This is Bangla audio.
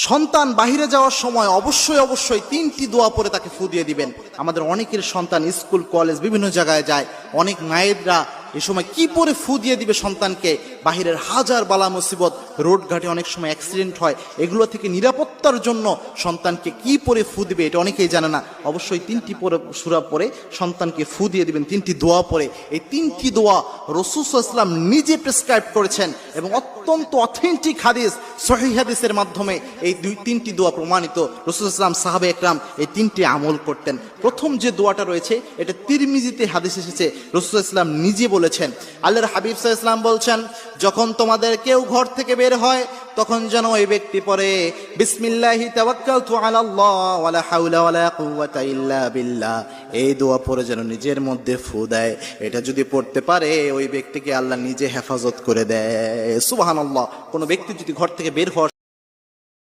সন্তান বাহিরে যাওয়ার সময় অবশ্যই অবশ্যই 3টি দোয়া পরে তাকে ফু দিয়ে দিবেন। আমাদের অনেকের সন্তান স্কুল কলেজ বিভিন্ন জায়গায় যায়, অনেক মায়েরা এ সময় কি পরে ফু দিয়ে দিবে সন্তানকে? বাহিরের হাজার বালা মুসিবত, রোড ঘাটে অনেক সময় অ্যাক্সিডেন্ট হয়, এগুলো থেকে নিরাপত্তার জন্য সন্তানকে কি পরে ফু দিবে এটা অনেকেই জানে না। অবশ্যই 3টি পরে সূরা পরে সন্তানকে ফু দিয়ে দিবেন, 3টি দোয়া পরে। এই 3টি দোয়া রাসূল সাল্লাল্লাহু আলাইহি ওয়াসাল্লাম নিজে প্রেসক্রাইব করেছেন এবং অত্যন্ত অথেন্টিক হাদিস, সহিহ হাদিসের মাধ্যমে এই 3টি দোয়া প্রমাণিত। রাসূল সাল্লাল্লাহু আলাইহি ওয়াসাল্লাম, সাহাবা একরাম এই 3টি আমল করতেন। প্রথম যে দোয়াটা রয়েছে এটা তিরমিজিতে হাদিস এসেছে, রাসূল সাল্লাল্লাহু আলাইহি ওয়াসাল্লাম নিজে বলেছেন। আল্লাহর হাবিব সাল্লাল্লাহু আলাইহি ওয়াসাল্লাম বলছেন, যখন তোমাদের কেউ ঘর থেকে বের হয় তখন যেন ওই ব্যক্তি পড়ে বিসমিল্লাহি তাওয়াক্কালতু আলাল্লাহ ওয়ালা হাওলা ওয়ালা কুওয়াতা ইল্লা বিল্লাহ। এই দোয়া পড়ে যেন নিজের মধ্যে ফু দেয়। এটা যদি পড়তে পারে ওই ব্যক্তিকে আল্লাহ নিজে হেফাজত করে দেয়। সুবহানাল্লাহ। কোনো ব্যক্তি যদি ঘর থেকে বের হওয়ার